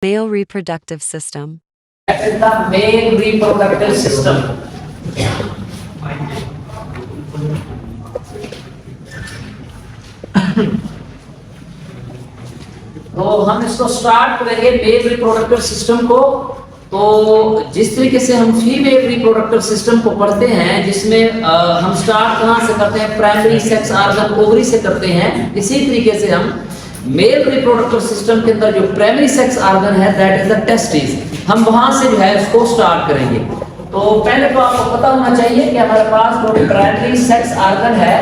Male reproductive system. That is the male reproductive system. तो हम इसको स्टार्ट करेंगे मेल रिप्रोडक्टिव सिस्टम को। तो जिस तरीके से हम फीमेल रिप्रोडक्टिव सिस्टम को पढ़ते हैं, जिसमें हम स्टार्ट कहाँ से करते हैं, प्राइमरी सेक्स ऑर्गन ओवरी से करते हैं, इसी तरीके से हम मेल रिप्रोडक्टिव सिस्टम के अंदर जो प्राइमरी सेक्स ऑर्गन है दैट इज द टेस्टिस, हम वहां से जो है उसको स्टार्ट करेंगे। तो पहले तो आपको पता होना चाहिए कि हमारे पास जो प्राइमरी सेक्स ऑर्गन है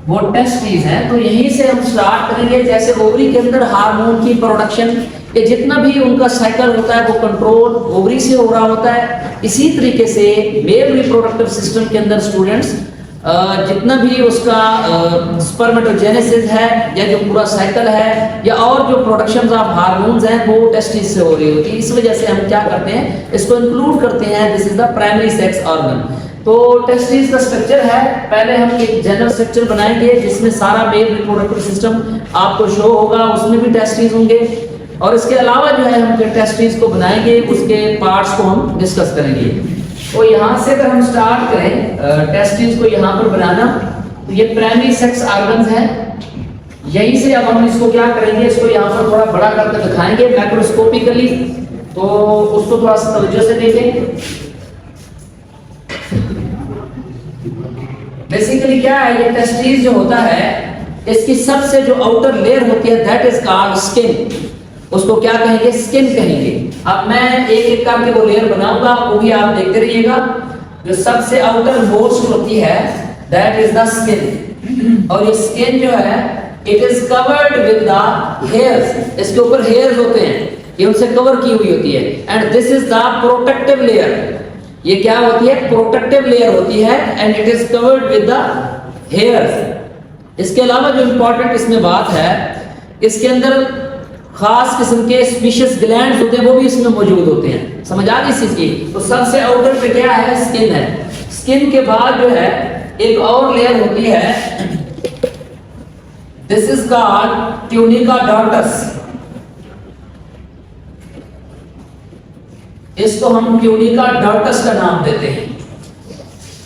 वो टेस्टिस है। तो यहीं से हम स्टार्ट करेंगे। जैसे ओवरी के अंदर हार्मोन की प्रोडक्शन, ये जितना भी उनका साइकिल होता है वो कंट्रोल ओवरी से हो रहा होता है, इसी तरीके से मेल रिप्रोडक्टिव सिस्टम के अंदर स्टूडेंट्स जितना भी उसका स्पर्मेटोजेनेसिस है या जो पूरा साइकिल है या और जो प्रोडक्शन ऑफ हार्मोन्स हैं वो टेस्टिस से हो रही होती है। इस वजह से हम क्या करते हैं, इसको इंक्लूड करते हैं, this is the primary sex organ. तो टेस्टिस का स्ट्रक्चर है, पहले हम एक जनरल स्ट्रक्चर बनाएंगे जिसमें सारा मेल रिप्रोडक्टिव सिस्टम आपको शो होगा, उसमें भी टेस्टिस होंगे और इसके अलावा जो है हम टेस्टिस को बनाएंगे, उसके पार्ट्स को हम डिस्कस करेंगे। तो यहाँ से अगर हम स्टार्ट करें टेस्टिस को यहाँ पर बनाना, तो ये प्राइमरी सेक्स ऑर्गन्स हैं। यहीं से अब हम इसको क्या करेंगे, इसको यहाँ पर थोड़ा बड़ा करके दिखाएंगे मैक्रोस्कोपिकली, तो उसको थोड़ा सा तवज्जो से देखें। बेसिकली क्या है, ये टेस्टिस जो होता है इसकी सबसे जो आउटर लेयर होती है दैट इज कॉल्ड स्किन, उसको क्या कहेंगे, स्किन कहेंगे। अब मैं एक एक करके वो लेयर बनाऊंगा, वो भी आप देखते रहिएगा। जो सबसे आउटर मोस्ट होती है दैट इज द स्किन, और ये स्किन जो है it is covered with the hairs, इसके ऊपर हेयर्स होते हैं, ये उनसे कवर की हुई होती है। And this is the protective layer, ये क्या होती है, प्रोटेक्टिव लेयर होती है and it is covered with the hairs. इसके अलावा जो इंपॉर्टेंट इसमें बात है, इसके अंदर खास किस्म के स्पीशियस ग्लैंड्स होते हैं, वो भी इसमें मौजूद होते हैं। समझ आ गई इस चीज की। तो सबसे आउटर पे क्या है, स्किन है। स्किन के बाद जो है एक और लेयर होती है, दिस इज कॉल्ड ट्यूनिका डॉर्टस, इसको हम ट्यूनिका डॉर्टस का नाम देते हैं।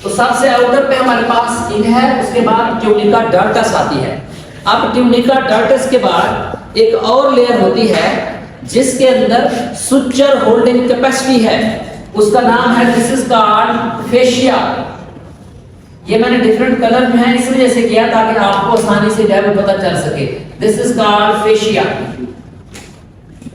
तो सबसे आउटर पे हमारे पास स्किन है, उसके बाद ट्यूनिका डॉर्टस आती है। अब ट्यूनिका डॉर्टस के बाद एक और लेयर होती है जिसके अंदर सुचर होल्डिंग कैपेसिटी है, उसका नाम है दिस इज कॉल्ड फेशिया। ये मैंने डिफरेंट कलर में है इस वजह से किया ताकि आपको आसानी से जो पता चल सके। This is called fascia.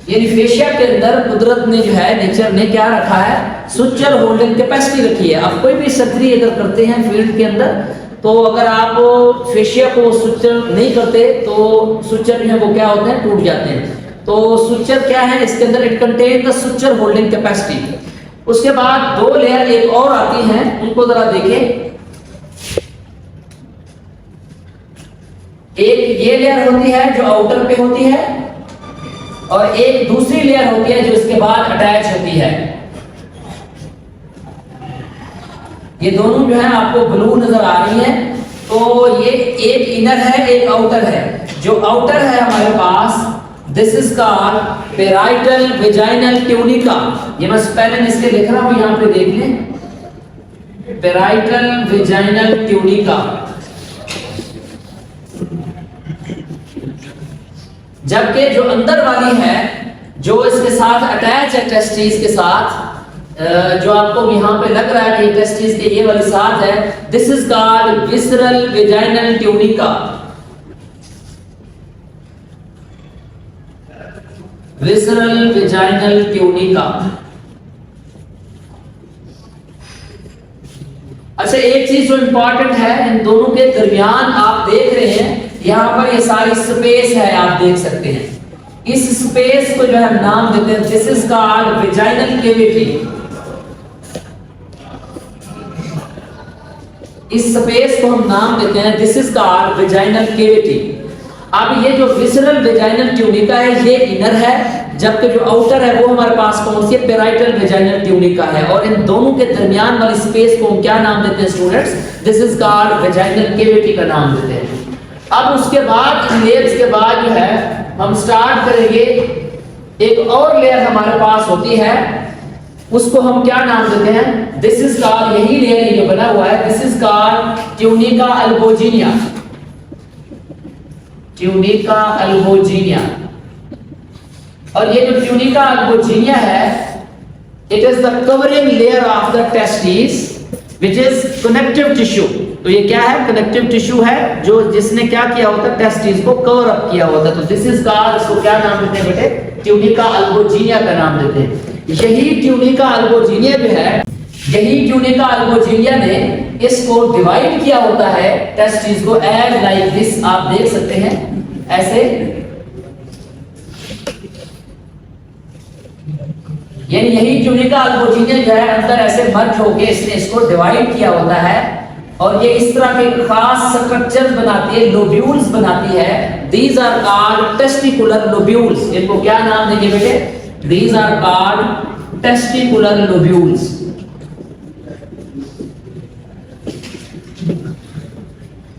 यानी फेशिया के अंदर कुदरत ने जो है, नेचर ने क्या रखा है, सुचर होल्डिंग कैपेसिटी रखी है। अब कोई भी सर्जरी अगर करते हैं फील्ड के अंदर, तो अगर आप फेशिया को सुचर नहीं करते तो सुचर जो है वो क्या होते हैं, टूट जाते हैं। तो सुचर क्या है, इसके अंदर it contain the suture holding capacity. उसके बाद दो लेयर एक और आती हैं, उनको जरा देखें। एक ये लेयर होती है जो आउटर पे होती है और एक दूसरी लेयर होती है जो इसके बाद अटैच होती है। ये दोनों जो है आपको ब्लू नजर आ रही है। तो ये एक इनर है एक आउटर है। जो आउटर है हमारे पास this is called parietal vaginal tunica. ये मैं स्पेलिंग इसके लिख रहा हूं, यहां पे देख लें, पेराइटल वेजाइनल ट्यूनिका। जबकि जो अंदर वाली है, जो इसके साथ अटैच है टेस्टिस के साथ, जो आपको यहाँ पे लग रहा है कि टेस्टिस के ये वाली साथ है, this is called visceral vaginal tunica. Visceral vaginal tunica. अच्छा, एक चीज जो इंपॉर्टेंट है, इन दोनों के दरमियान आप देख रहे हैं यहाँ पर ये सारी स्पेस है, आप देख सकते हैं। इस स्पेस को जो है नाम देते हैं this is called vaginal cavity. इस स्पेस को हम नाम देते हैं this is called vaginal cavity. अब ये जो विसरल वेजाइनल ट्यूनिका है ये इनर है, जबकि जो आउटर है वो हमारे पास कौन सी, पेराइटल वेजाइनल ट्यूनिका है। और इन दोनों के दरमियान वाली स्पेस को हम क्या नाम देते हैं students, this is called vaginal cavity का नाम देते हैं। अब उसके बाद इन लेयर्स के बाद जो है हम स्टार्ट करेंगे, एक और लेयर हमारे पास होती है, उसको हम क्या नाम देते हैं, दिस इज कॉल्ड, यही लेयर जो बना हुआ है, this is called tunica albuginea, tunica albuginea. और ये जो ट्यूनिका अल्बोजिनिया है, it is the covering layer of the testis which is connective tissue. तो ये क्या है, कनेक्टिव टिश्यू है जो जिसने क्या किया होता है, टेस्टिस को कवर अप किया होता है। तो दिस इज कॉल्ड, इसको क्या नाम देते हैं बेटे, ट्यूनिका अल्बोजिनिया का नाम देते हैं। यही ट्यूनिका अल्बोजिनिया जो है, यही ट्यूनिका अल्बोजिनिया ने इसको डिवाइड किया होता है टेस्टिस को, एज लाइक दिस, आप देख सकते हैं ऐसे, यानी यही ट्यूनिका अल्बोजिनिया जो है अंदर ऐसे मर्ज होके इसने इसको डिवाइड किया होता है, और ये इस तरह के खास स्ट्रक्चर बनाती है, लोब्यूल्स बनाती है। These are called testicular lobules. इनको क्या नाम देंगे बेटे, these are called testicular lobules.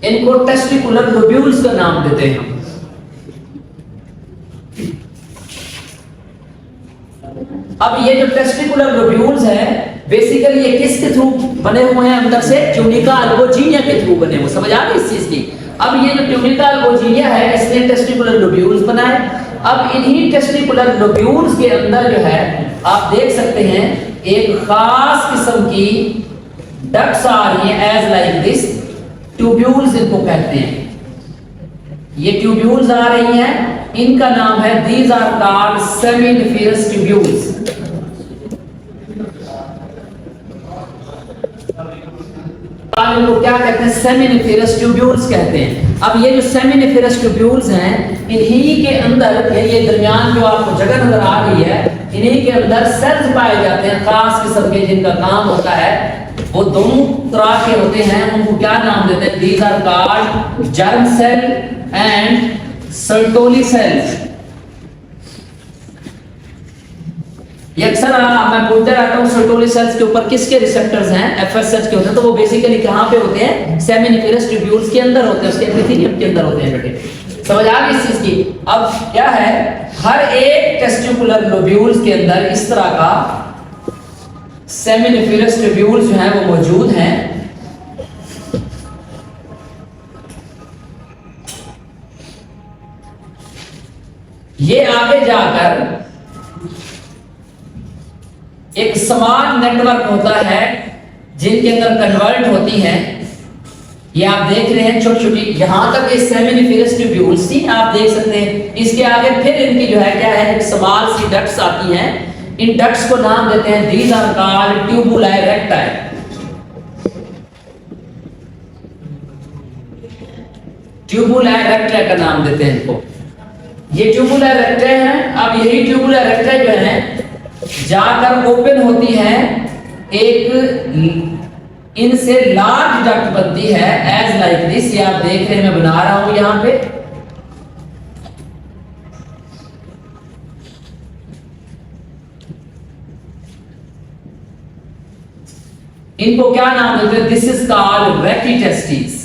इनको टेस्टिकुलर लोब्यूल्स का नाम देते हैं हम। अब ये जो टेस्टिकुलर लोब्यूल्स है, बेसिकली ये किसके थ्रू बने हुए हैं, अंदर से ट्यूनिका अल्बोजिनिया के थ्रू बने हुए, समझ आ गई इस चीज की। अब ये जो ट्यूनिका अल्बोजिनिया है, इसने टेस्टिकुलर लोब्यूल्स बनाए। अब इन्हीं टेस्टिकुलर लोब्यूल्स के अंदर जो है आप देख सकते हैं एक खास किस्म की डक्ट्स आ रही है, एज लाइक दिस, ट्यूब्यूल्स इनको कहते हैं। ये ट्यूब्यूल्स आ रही हैं, इनका नाम है, these are called seminiferous tubules. इनको क्या कहते हैं, सेमिनिफेरस ट्यूब्यूल्स कहते हैं। अब ये जो सेमिनिफेरस ट्यूब्यूल्स हैं, इन्हीं के अंदर, ये दरमियान जो आपको जगह नजर आ रही है, इन्हीं के अंदर सेल्स पाए जाते हैं खास किस्म के, जिनका काम होता है, वो दोनों तरह के होते हैं। उनको क्या नाम देते हैं, these are called germ cell and Sertoli cells. ये अक्सर मैं पूछते रहता हूँ, सर्टोली सेल्स के ऊपर किसके रिसेप्टर्स हैं, एफएसएच के होते हैं। तो वो बेसिकली कहाँ पे होते हैं, सेमिनिफेरस ट्यूब्यूल्स के अंदर होते हैं, उसके एपिथेलियम के अंदर होते हैं बेटे। समझ आ गई इस चीज की। अब क्या है, हर एक टेस्टिकुलर लोब्यूल्स के अंदर इस तरह का सेमिनिफेरस ट्यूब्यूल्स जो हैं वो मौजूद हैं। ये आगे जाकर एक समान नेटवर्क होता है जिनके अंदर कन्वर्ट होती हैं। ये आप देख रहे हैं छोटी छोटी, यहां तक ये सेमिनिफेरस ट्यूब्यूल्स थी, आप देख सकते हैं। इसके आगे फिर इनकी जो है क्या है, एक स्मॉल सी डक्ट्स आती हैं। इन डक्ट्स को नाम देते हैं, दीज आर कॉल्ड ट्यूबुलाe रेक्टाe। ट्यूबुलाe रेक्टाe का नाम देते हैं इनको। ये ट्यूबुलाe रेक्टाe हैं। अब यही ट्यूबुलाe रेक्टाe जो है जाकर ओपन होती है, एक इनसे लार्ज डक्ट बनती है, एज लाइक दिस। ये आप देख रहे हैं, मैं बना रहा हूं यहां पे। इनको क्या नाम देते हैं, this is called rete testis.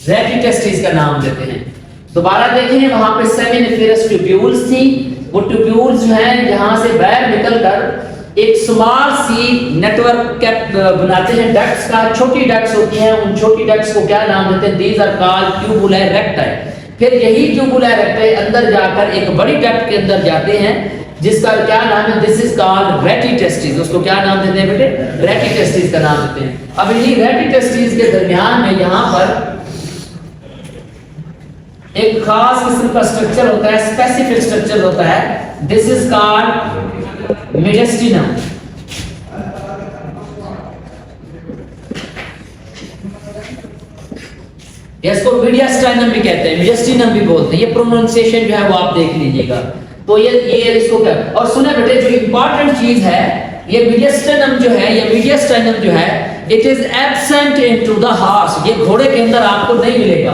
Rete testis का नाम देते हैं। दोबारा देखें, वहां पे सेमिनिफेरस ट्यूब्यूल्स थी। वो ट्यूब्यूल्स जो हैं यहां से बाहर निकलकर एक स्मॉल सी नेटवर्क कैप बनाते हैं डक्ट्स का। छोटी डक्ट्स होती हैं, उन छोटी डक्ट्स को क्या नाम देते हैं, दीज आर कॉल्ड ट्यूबुलाe रेक्टाe। फिर यही ट्यूबुलाe रेक्टाe अंदर जाकर एक बड़ी डक्ट के अंदर जाते हैं, जिसका क्या नाम है, दिस इज कॉल्ड रेटिटेस्टिस। उसको क्या नाम देते हैं बेटे, रेटिटेस्टिस का नाम देते हैं। अब इन्हीं रेटिटेस्टिस के दरमियान में यहां पर एक खास किस्म का स्ट्रक्चर होता है, स्पेसिफिक स्ट्रक्चर होता है। This is called mediastinum. इसको मीडियास्टाइनम भी कहते हैं, मेडिस्टिनम भी बोलते हैं। ये प्रोनाउंसिएशन जो है वो आप देख लीजिएगा। तो ये इसको क्या, और सुने बेटे, जो इंपॉर्टेंट चीज है, ये मीडियास्टाइनम जो है, ये मीडियास्टाइनम जो है, it is absent into the horse. ये घोड़े के अंदर आपको नहीं मिलेगा।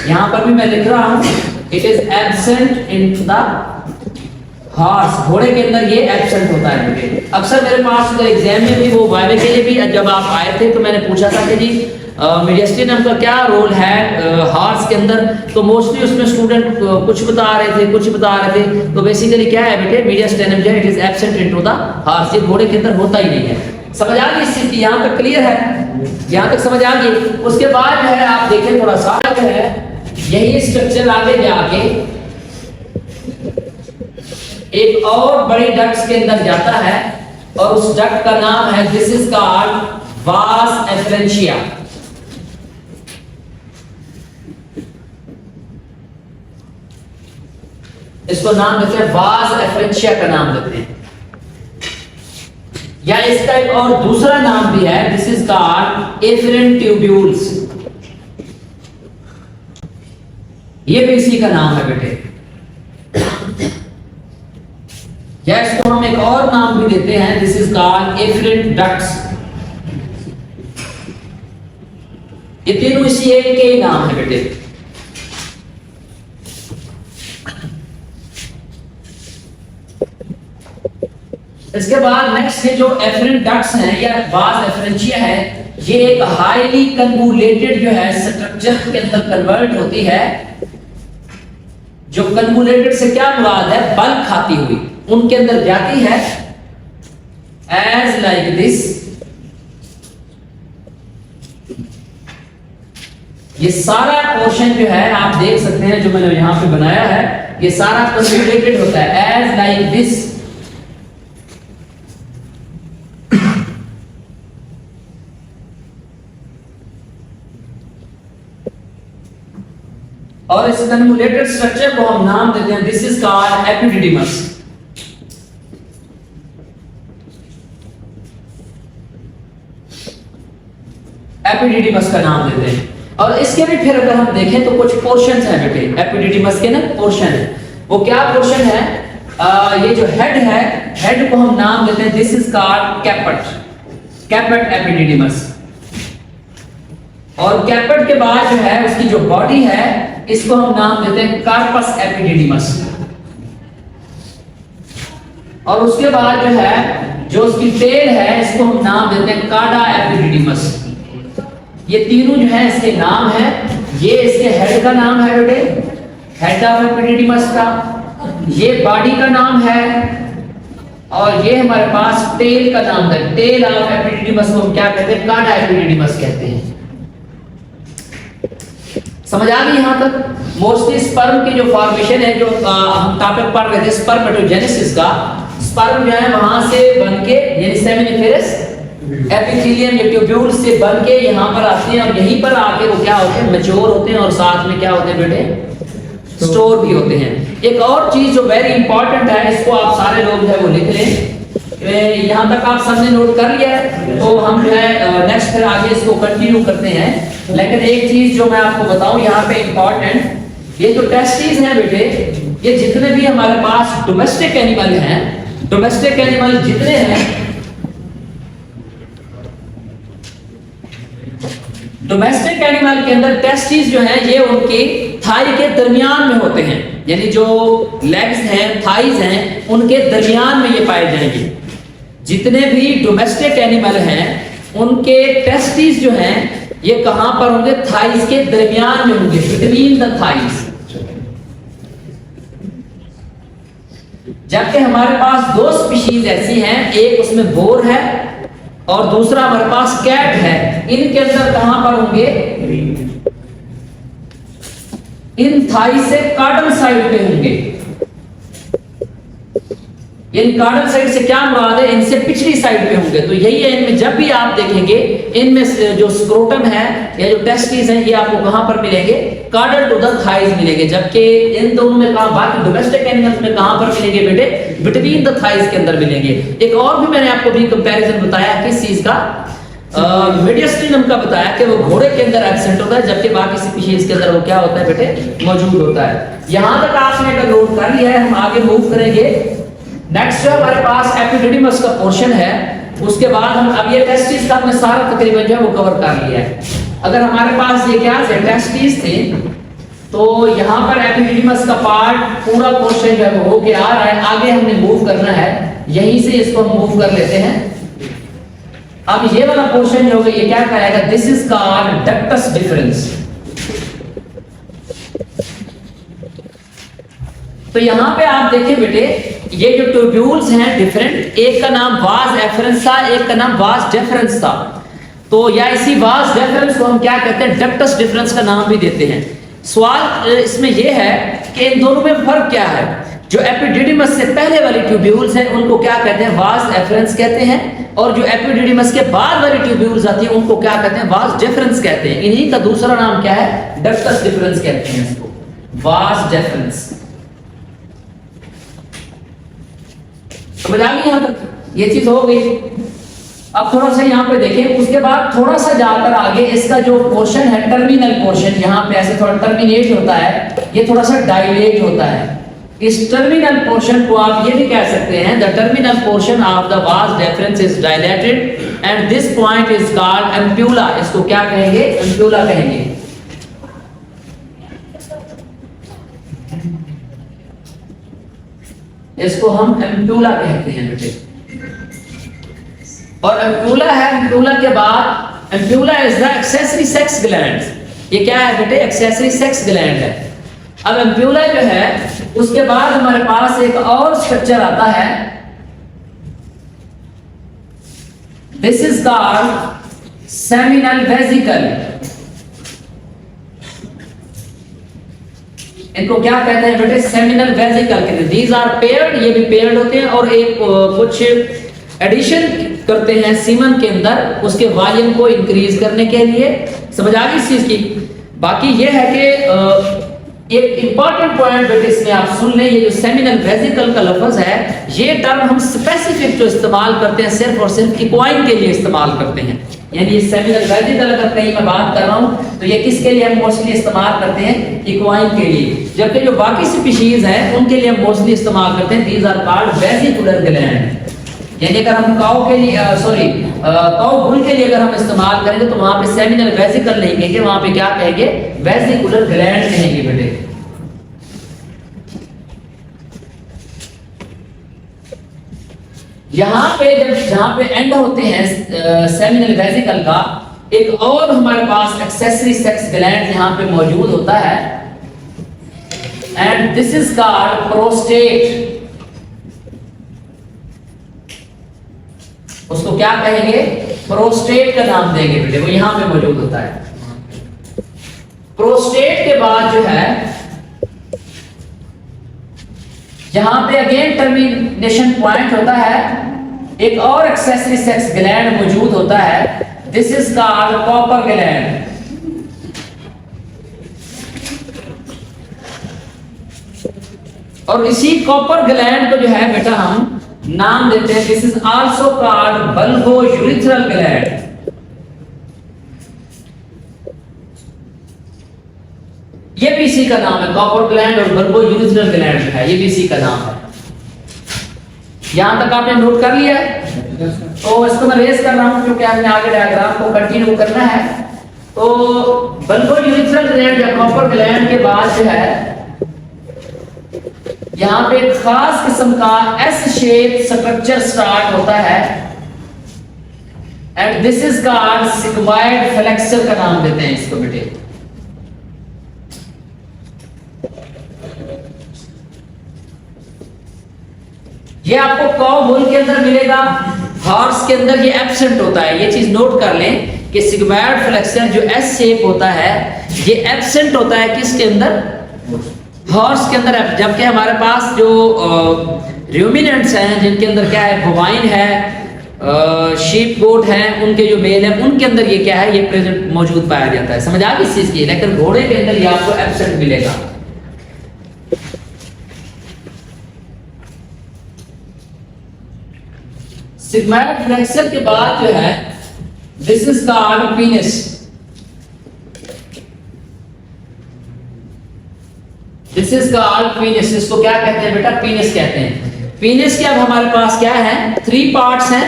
यहां पर भी मैं लिख रहा हूं, it is absent into the horse. घोड़े के अंदर ये एब्सेंट होता है बेटे। अक्सर मेरे पास एग्जाम में भी वो वाइवे के लिए भी जब आप आए थे तो मैंने पूछा था कि जी मीडियास्टेनम का क्या रोल है हॉर्स के अंदर, तो मोस्टली उसमें स्टूडेंट कुछ बता रहे थे। तो बेसिकली क्या है बेटे, मीडियास्टेनम जो है it is absent into the horse, ये घोड़े के अंदर होता ही नहीं है। समझ आ गई इस चीज की? यहाँ तक क्लियर है? यहाँ तक समझ आ गई? उसके बाद जो है आप देखें थोड़ा सा है यही स्ट्रक्चर आगे जाके एक और बड़ी डक्ट्स के अंदर जाता है और उस डक्ट का नाम है दिस इज कॉल्ड वास एफरेंशिया। इसको नाम देते हैं वास एफरेंशिया का नाम देते हैं, या इसका एक और दूसरा नाम भी है this is called efferent tubules, ये भी इसी का नाम है बेटे। या इसको हम एक और नाम भी देते हैं this is called efferent ducts. ये तीनों इसी एक के ही नाम है बेटे। इसके बाद नेक्स्ट ये जो एफरेंट डक्ट्स हैं या वास एफरेंशिया है, ये एक हाईली कन्वोल्यूटेड जो है स्ट्रक्चर के अंदर कन्वर्ट होती है। जो कन्वोल्यूटेड से क्या मुराद है, बल खाती हुई उनके अंदर जाती है एज लाइक दिस। ये सारा पोर्शन जो है आप देख सकते हैं जो मैंने यहां पे बनाया है, ये सारा कन्वोल्यूटेड होता है एज लाइक दिस। और इस कन्वोल्यूटेड स्ट्रक्चर को हम नाम देते हैं this is called epididymis. Epididymis का नाम देते हैं। और इसके भी फिर अगर हम देखें तो कुछ पोर्शंस हैं बेटे एपिडिडिमस के ना, पोर्शन है। वो क्या पोर्शन है, ये जो हेड है, हेड को हम नाम देते हैं दिस इज कॉल्ड कैपेट, कैपेट एपिडिडिमस। और कैपेट के बाद जो है उसकी जो बॉडी है इसको हम नाम देते हैं कार्पस एपिडिडिमस। और उसके बाद जो है जो उसकी टेल है इसको हम नाम देते हैं कार्डा एपिडिडिमस। ये तीनों जो है इसके नाम है। ये इसके हेड का नाम है बेटे, हेड ऑफ एपिडिडिमस का। ये बॉडी का नाम है और ये हमारे पास टेल का नाम है। टेल ऑफ एपिडिडिमस को हम क्या कहते हैं, कार्डा एपिडिडिमस कहते हैं। समझ आ गई यहां तक? मोस्टली स्पर्म की जो फॉर्मेशन है, जो हम टॉपिक पढ़ रहे थे स्पर्मेटोजेनेसिस का, स्पर्म जो है वहां से बनके यानी सेमिनिफेरस एपिथेलियम या ट्यूब्यूल से बनके यहां पर आते हैं और यहीं पर आके वो क्या होते हैं, मैच्योर होते हैं और साथ में क्या होते हैं बेटे, स्टोर भी होते हैं। एक और चीज जो वेरी इंपॉर्टेंट है, इसको आप सारे लोग जो है वो लिख लें। यहां तक आप सबने नोट कर लिया है, तो हम जो है नेक्स्ट फिर आगे इसको कंटिन्यू करते हैं। लेकिन एक चीज जो मैं आपको बताऊं यहाँ पे इंपॉर्टेंट, ये जो टेस्टिस हैं बेटे, ये जितने भी हमारे पास डोमेस्टिक एनिमल हैं, डोमेस्टिक एनिमल जितने हैं, डोमेस्टिक एनिमल के अंदर टेस्टिस जो हैं ये उनकी थाई के दरमियान में होते हैं, यानी जो लेग्स हैं, थाइज हैं, उनके दरमियान में ये पाए जाएंगे। जितने भी डोमेस्टिक एनिमल हैं उनके टेस्टिस जो हैं ये कहां पर होंगे, थाइज के दरमियान में होंगे, बिटवीन द थाइज। जबकि हमारे पास दो स्पीशीज ऐसी हैं, एक उसमें बोर है और दूसरा हमारे पास कैट है। इनके अंदर कहां पर होंगे, इन थाई से कार्डल साइड पे होंगे। इन कार्डल साइड से क्या मुराद है, इनसे पिछली साइड पे होंगे। तो यही है, इनमें जब भी आप देखेंगे इनमें जो स्क्रोटम है या जो टेस्टिस हैं ये आपको कहां पर मिलेंगे, कार्डल टू द थाइज मिलेंगे। जबकि इन दोनों में कहां, बाकी डोमेस्टिक एनिमल्स में कहां पर मिलेंगे बेटे, बिटवीन द थाइज के अंदर मिलेंगे। एक और भी मैंने आपको भी कंपैरिजन बताया किस चीज का, मीडियास्टेनम का बताया कि वो घोड़े के अंदर एब्सेंट होता है, जबकि बाकी स्पीशीज के अंदर वो क्या होता है बेटे, मौजूद होता है। यहां तक आपने अगर नोट कर लिया है, हम आगे मूव करेंगे। नेक्स्ट जो हमारे पास एपिडिडिमस का पोर्शन है, उसके बाद हम अब ये टेस्टिस का हमने सारा तकरीबन जो है वो कवर कर लिया है। अगर हमारे पास ये क्या है, टेस्टिस थे, तो यहाँ पर एपिडिडिमस का पार्ट पूरा पोर्शन जो है वो होके आ रहा है। आगे हमने मूव करना है यहीं से इसको मूव कर लेते हैं। अब ये वाला पोर्शन जो होगा ये क्या कहेगा, this is called ductus difference. तो यहां पे आप देखिए बेटे, ये जो ट्यूब्यूल्स हैं डिफरेंट, एक का नाम वाज एफरेंस था, एक का नाम वाज डेफरेंस था। तो या इसी वाज डेफरेंस को हम क्या कहते हैं, डक्टस डिफरेंस का नाम भी देते हैं। सवाल इसमें यह है कि इन दोनों में फर्क क्या है। जो एपिडिडिमस से पहले वाली ट्यूब्यूल्स हैं उनको क्या कहते हैं, वाज एफरेंस कहते हैं, और जो एपिडिडिमस के बाद वाली ट्यूब्यूल्स आती हैं उनको क्या कहते हैं, वाज डेफरेंस कहते हैं। इन्हीं का दूसरा नाम क्या है, डक्टस डिफरेंस कहते हैं इसको, वाज डेफरेंस। समझ आ गई यहां तक, ये चीज हो गई। अब थोड़ा सा यहाँ पे देखें, उसके बाद थोड़ा सा जाकर आगे इसका जो पोर्शन है टर्मिनल पोर्शन, यहाँ पे ऐसे थोड़ा टर्मिनेट होता है, ये थोड़ा सा डायलेट होता है। इस टर्मिनल पोर्शन को आप ये भी कह सकते हैं, the terminal portion of the was deference is dilated and this point is called ampulla. इसको क्या कहेंगे, एम्प्यूला कहेंगे। इसको हम एम्प्यूला कहते हैं बेटे। और एम्प्यूला है, एम्प्यूला के बाद ampulla is the accessory sex gland. ये क्या है बेटे, एक्सेसरी सेक्स ग्लैंड है। अब एम्प्यूला जो है उसके बाद हमारे पास एक और स्ट्रक्चर आता है, this is called seminal vesicle. इनको क्या कहते हैं बेटे, सेमिनल वेसिकल कहते हैं। दीज आर पेयर्ड, ये भी पेयर्ड होते हैं, और एक कुछ एडिशन करते हैं सीमन के अंदर उसके वॉल्यूम को इंक्रीज करने के लिए। समझ आ गई इस चीज की। बाकी ये है कि एक इंपॉर्टेंट पॉइंट बेटे इसमें आप सुन लें, ये जो सेमिनल वेसिकल का लफ्ज है, ये टर्म हम स्पेसिफिक जो इस्तेमाल करते हैं सिर्फ और सिर्फ इक्वाइन के लिए इस्तेमाल करते हैं। यानी ये सेमिनल वेसिकल अगर कहीं मैं बात कर रहा हूं तो ये किसके लिए हम मोस्टली इस्तेमाल करते हैं, इक्वाइन के लिए। जबकि जो बाकी स्पीशीज हैं उनके लिए हम मोस्टली इस्तेमाल करते हैं, these are called vesicular gland. यानी अगर हम काऊ के लिए काऊ बुल के लिए अगर हम इस्तेमाल करेंगे तो वहां पे सेमिनल वेसिकल नहीं कहेंगे, वहां पे क्या कहेंगे, वेसिकुलर ग्लैंड कहेंगे बेटे। यहां पे जहां पे एंड होते हैं सेमिनल वेसिकल का, एक और हमारे पास एक्सेसरी सेक्स ग्लैंड यहां पे मौजूद होता है, and this is called prostate. उसको क्या कहेंगे, प्रोस्टेट का नाम देंगे बेटे, वो यहां पे मौजूद होता है। प्रोस्टेट के बाद जो है यहां पे अगेन टर्मिनेशन पॉइंट होता है, एक और एक्सेसरी सेक्स ग्लैंड मौजूद होता है, this is called copper gland. और इसी कॉपर ग्लैंड को जो है बेटा हम नाम देते हैं, this is also called bulbo urethral gland. ये भी इसी का नाम है, कॉपर ग्लैंड और बल्बो यूरिथ्रल ग्लैंड है, ये भी इसी का नाम है। यहां तक आपने नोट कर लिया है? तो इसको मैं रेस कर रहा हूं क्योंकि हमने आगे डायग्राम को कंटिन्यू करना है। तो बल्बो यूरिथ्रल ग्लैंड या कॉपर ग्लैंड के बाद जो है यहां पे एक खास किस्म का एस शेप स्ट्रक्चर स्टार्ट होता है, and this is called sigmoid flexor का नाम देते हैं इसको बेटे। ये आपको काऊ बुल के अंदर मिलेगा, हॉर्स के अंदर ये एब्सेंट होता है। ये चीज नोट कर लें कि सिग्मॉइड फ्लेक्सर जो एस शेप होता है ये एब्सेंट होता है किसके अंदर, हॉर्स के अंदर। जबकि हमारे पास जो रूमिनेंट्स हैं जिनके अंदर क्या है, बोवाइन है, शीप गोट है, उनके जो मेल है उनके अंदर ये क्या है, ये प्रेजेंट मौजूद पाया जाता है। समझ आ गई इस चीज की। लेकिन घोड़े के अंदर ये आपको एब्सेंट मिलेगा। सिग्मॉइड फ्लेक्सर के बाद जो है this is called penis. This is called penis. इसको क्या कहते हैं बेटा, पीनिस कहते हैं। पीनिस के अब हमारे पास क्या है, 3 पार्ट्स हैं।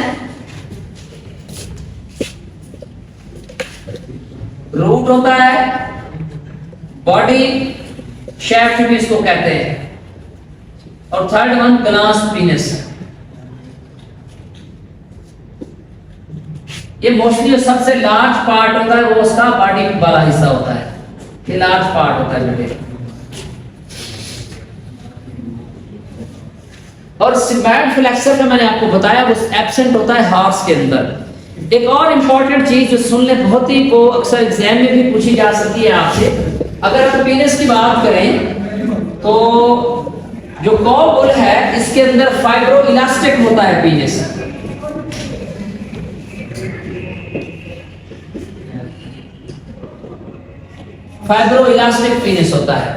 रूट होता है, बॉडी, शैफ्ट भी इसको कहते हैं, और थर्ड वन ग्लास पीनिस। ये मोस्टली जो सबसे लार्ज पार्ट होता है वो उसका बॉडी वाला हिस्सा होता है, ये लार्ज पार्ट होता है बेटे। और सिग्मोइड फ्लेक्सर का मैंने आपको बताया वो एब्सेंट होता है हॉर्स के अंदर। एक और इंपॉर्टेंट चीज जो सुन ले, बहुत ही को अक्सर एग्जाम में भी पूछी जा सकती है आपसे, अगर हम पीनस की बात करें तो जो कॉ बुल है इसके अंदर फाइब्रो इलास्टिक होता है पीनस। फाइब्रो इलास्टिक पीनस होता है।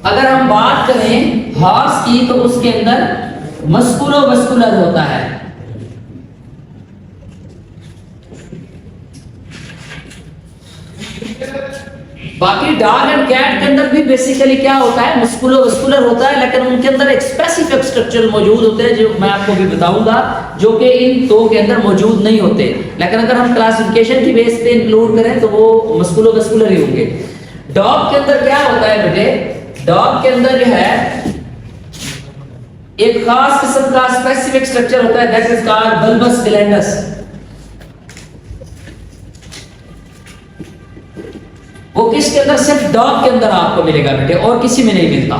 अगर हम बात करें हॉर्स की तो उसके अंदर मस्कुलो वस्कुलर होता है। बाकी डॉग एंड कैट के अंदर भी बेसिकली क्या होता है, मस्कुलो वस्कुलर होता है, लेकिन उनके अंदर एक स्पेसिफिक स्ट्रक्चर मौजूद होते हैं जो मैं आपको भी बताऊंगा, जो कि इन दो के अंदर मौजूद नहीं होते। लेकिन अगर हम क्लासिफिकेशन की बेस पे इंक्लूड करें तो वो मस्कुलो वस्कुलर ही होंगे। डॉग के अंदर क्या होता है बेटे, डॉग के अंदर जो है एक खास किस्म का स्पेसिफिक स्ट्रक्चर होता है, दैट इज कॉल्ड बल्बस ग्लैंडस। वो किसके अंदर, सिर्फ डॉग के अंदर आपको मिलेगा बेटे, और किसी में नहीं मिलता।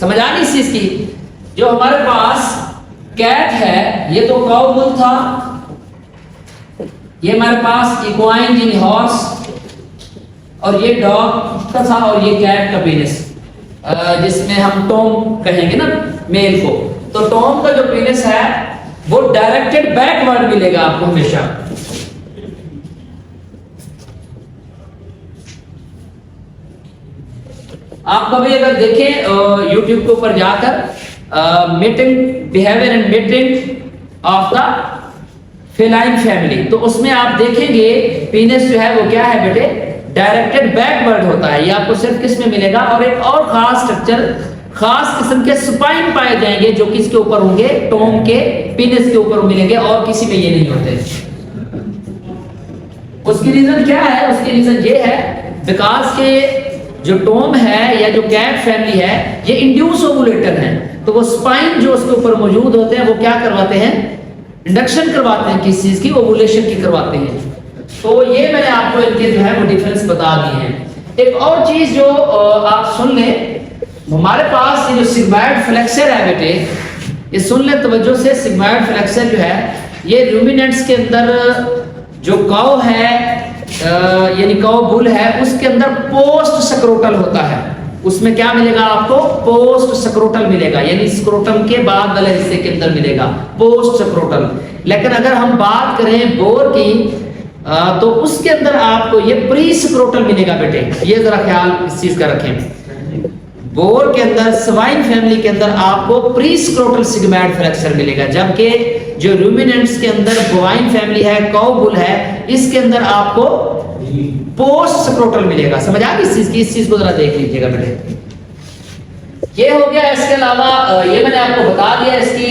समझ आ गई इस चीज की। जो हमारे पास कैट है ये तो काउ बुल था, ये हमारे पास इक्वाइन यानी हॉर्स, और ये डॉग का था, और ये कैट का पेनिस जिसमें हम टॉम कहेंगे ना मेल को। तो टॉम का जो पेनिस है वो डायरेक्टेड बैकवर्ड मिलेगा आपको हमेशा। आप कभी अगर देखें YouTube के ऊपर जाकर mating behaviour and mating of the feline family, तो उसमें आप देखेंगे पीनस जो है वो क्या है बेटे, डायरेक्टेड बैकवर्ड होता है। ये आपको सिर्फ किस में मिलेगा, और एक और खास स्ट्रक्चर, खास किस्म के स्पाइन पाए जाएंगे जो किसके ऊपर होंगे, टॉम के पीनस के ऊपर मिलेंगे, और किसी में ये नहीं होते। उसकी रीजन क्या है, उसकी रीजन ये है बिकॉज के जो टॉम है या जो कैट फैमिली है ये इंड्यूस ओवुलेटर है, तो वो स्पाइन जो उसके ऊपर मौजूद होते हैं वो क्या करवाते हैं, इंडक्शन करवाते हैं, किस चीज की, ओवुलेशन की करवाते हैं। तो ये मैंने आपको इनके जो है वो डिफरेंस बता दिए हैं। एक और चीज जो आप सुन लें, हमारे पास ये जो सिग्मोइड फ्लेक्सर है बेटे, ये सुन ले तवज्जो से, सिग्मोइड फ्लेक्सर जो है ये रूमिनेंट्स के अंदर जो काउ है यानी काउ बुल है उसके अंदर पोस्ट स्क्रोटल होता है। उसमें क्या मिलेगा आपको, पोस्ट स्क्रोटल मिलेगा, यानी स्क्रोटम के बाद वाले हिस्से के अंदर मिलेगा पोस्ट स्क्रोटल। लेकिन अगर हम बात करें बोर की तो उसके अंदर आपको ये प्री स्क्रोटल मिलेगा बेटे, ये जरा ख्याल इस चीज का रखें। बोर के अंदर स्वाइन फैमिली के अंदर आपको प्री स्क्रोटल सिग्मोइड फ्लेक्सर मिलेगा, जबकि जो रूमिनेंट्स के अंदर बोवाइन फैमिली है, काउ बुल है, इसके अंदर आपको पोस्ट स्क्रोटल मिलेगा। समझ आ गई इस चीज की, इस चीज को जरा देख लीजिएगा बेटे। ये हो गया। इसके अलावा ये मैंने आपको बता दिया इसकी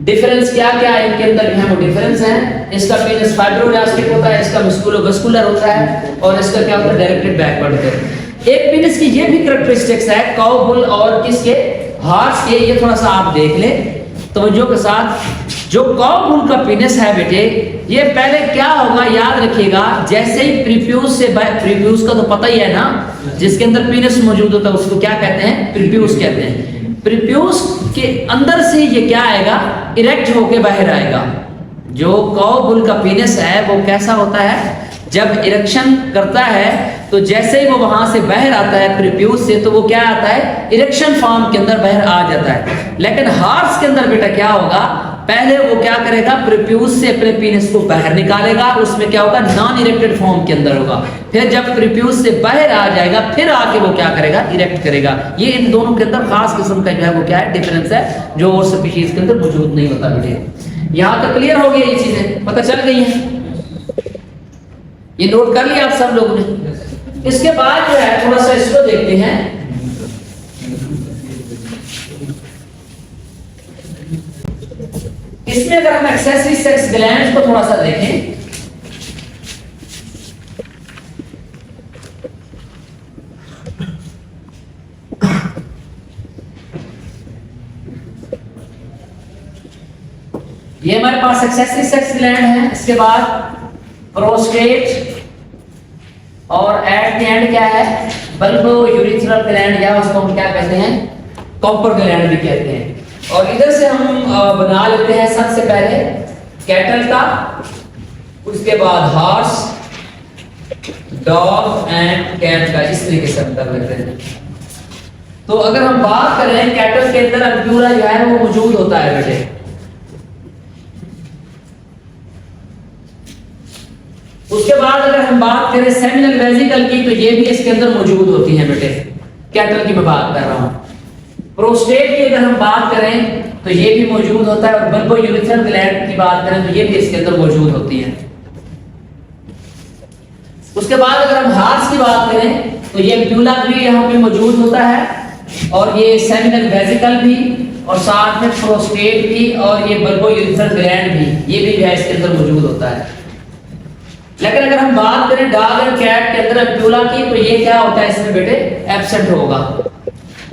डिफरेंस क्या क्या है, इनके अंदर है वो डिफरेंस है। इसका पेनिस फाइब्रोइलास्टिक होता है, इसका मस्कुलो वस्कुलर होता है, और इसका क्या होता है, डायरेक्टेड बैकवर्ड होता है। एक पेनिस की ये भी कैरेक्टरिस्टिक्स है काउ बुल और किसके, हॉर्स के, ये थोड़ा सा आप देख ले तवज्जो के साथ। जो काउ बुल का पेनिस है बेटे, ये पहले क्या होगा याद रखिएगा, जैसे ही प्रीप्यूस से, प्रीप्यूस का तो पता ही है ना, जिसके अंदर पेनिस मौजूद होता है उसको क्या कहते हैं, प्रीप्यूस कहते हैं। प्रीप्यूस के अंदर से ये क्या आएगा, इरेक्ट होके बाहर आएगा। जो काउ बुल का पेनिस है वो कैसा होता है, जब इरेक्शन करता है तो जैसे ही वो वहां से बाहर आता है प्रीप्यूस से, तो वो क्या आता है, इरेक्शन फॉर्म के अंदर बाहर आ जाता है। लेकिन हॉर्स के अंदर बेटा क्या होगा, पहले वो क्या करेगा, प्रीप्यूस से अपने पीनिस को बाहर निकालेगा, उसमें क्या होगा, नॉन इरेक्टेड फॉर्म के अंदर होगा। फिर जब प्रीप्यूस से बाहर आ जाएगा फिर आके वो क्या करेगा, इरेक्ट करेगा। ये इन दोनों के अंदर खास किस्म का जो है वो क्या है, डिफरेंस है, जो और स्पीशीज के अंदर मौजूद नहीं होता बेटे। यहाँ तक क्लियर हो गया, ये चीजें पता चल गई है, ये नोट कर लिया आप सब लोगों ने। इसके बाद जो है थोड़ा सा इसको देखते हैं। इसमें अगर हम एक्सेसरी सेक्स ग्लैंड्स को थोड़ा सा देखें, ये हमारे पास एक्सेसरी सेक्स ग्लैंड है, इसके बाद प्रोस्टेट, और एट द एंड क्या है, बल्बो यूरिथ्रल ग्लैंड, या उसको हम क्या कहते हैं, कॉपर ग्लैंड भी कहते हैं। और इधर से हम बना लेते हैं सबसे पहले कैटल का, उसके बाद हॉर्स, डॉग एंड कैट का, इस तरीके से हम कर लेते हैं। तो अगर हम बात करें कैटल के अंदर अम्प्यूला जो है वो मौजूद होता है बेटे। उसके बाद अगर हम बात करें सेमिनल वेसिकल की, तो ये भी इसके अंदर मौजूद होती है बेटे, कैटल की मैं बात कर रहा हूं। प्रोस्टेट की अगर हम बात करें तो ये भी मौजूद होता है, और बल्बो यूरिथ्रल ग्लैंड की बात करें तो ये भी इसके अंदर मौजूद होती है। उसके बाद अगर हम हार्स की बात करें तो ये अम्प्यूला भी यहाँ पे मौजूद होता है, और ये सेमिनल वेसिकल भी, और साथ में प्रोस्टेट भी, और ये बल्बो यूरिथ्रल ग्लैंड भी, ये भी जो है इसके अंदर मौजूद होता है। लेकिन अगर हम बात करें डॉग एंड कैट के अंदर अम्प्यूला की, तो ये क्या होता है इसमें बेटे, एब्सेंट होगा।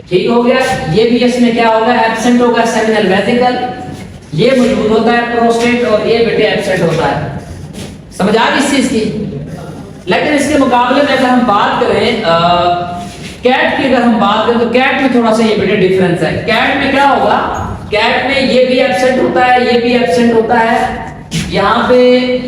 ठीक हो गया, ये भी इसमें क्या होगा, एब्सेंट होगा। सेमिनल वेसिकल ये मौजूद होता है, प्रोस्टेट और ये बेटे एब्सेंट होता है। समझ आ गई इस चीज की। लेकिन इसके मुकाबले में अगर हम बात करें कैट की, अगर हम बात करें तो कैट में थोड़ा सा ये बेटे डिफरेंस है। कैट में क्या होगा, कैट में ये भी एब्सेंट होता है, ये भी एब्सेंट होता है, यहाँ पे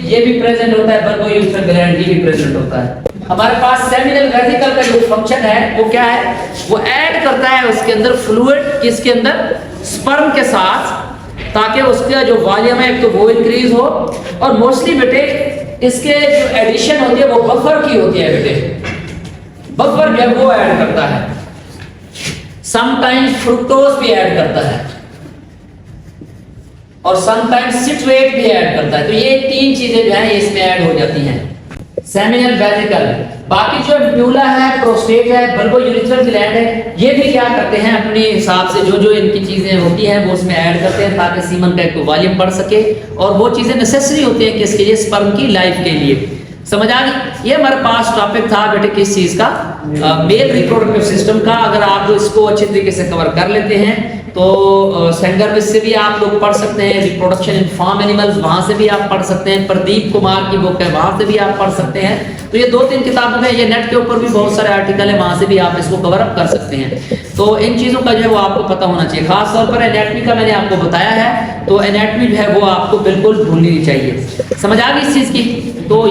ये भी प्रेजेंट होता है, बल्बो यूरिथ्रल ग्लैंड ये भी प्रेजेंट होता है। हमारे पास सेमिनल वेसिकल का जो फंक्शन है वो क्या है, वो ऐड करता है उसके अंदर फ्लूइड, इसके अंदर स्पर्म के साथ, ताकि उसका जो वॉल्यूम है एक तो वो इंक्रीज हो, और मोस्टली बेटे इसके जो एडिशन होती है वो बफर की होती है बेटे। बफर जब वो ऐड करता है, समटाइम्स फ्रुक्टोज भी ऐड करता है, और समटाइम्स सिट्रेट भी ऐड करता है। तो ये तीन चीजें जो है इसमें ऐड हो जाती हैं। सेमिनल वेसिकल, बाकी जो अम्प्यूला है, प्रोस्टेट है, बल्बो यूरिथ्रल ग्लैंड है, ये भी क्या करते हैं अपने हिसाब से जो जो इनकी चीजें होती हैं वो उसमें ऐड करते हैं, ताकि सीमन का एक वॉल्यूम बढ़ सके, और वो चीजें नेसेसरी होती हैं किसके लिए, स्पर्म की लाइफ के लिए। समझ आ गई। ये हमारे पास टॉपिक था बेटे किस चीज का, मेल रिप्रोडक्टिव सिस्टम का। अगर आप इसको अच्छे तरीके से कवर कर लेते हैं तो सेंगर से भी आप लोग पढ़ सकते हैं, रिप्रोडक्शन इन फार्म एनिमल्स वहां से भी आप पढ़ सकते हैं, प्रदीप कुमार की बुक है वहां से भी आप पढ़ सकते हैं। तो ये 2-3 किताबों में, ये नेट के ऊपर भी बहुत सारे आर्टिकल है, वहां से भी आप इसको कवर अप कर सकते हैं। तो इन चीजों का जो है वो आपको पता होना चाहिए। खास तौर पर एनाटॉमी का मैंने आपको बताया है, तो एनाटॉमी जो है वो आपको बिल्कुल भूलनी नहीं चाहिए। समझ आ गई इस चीज की। तो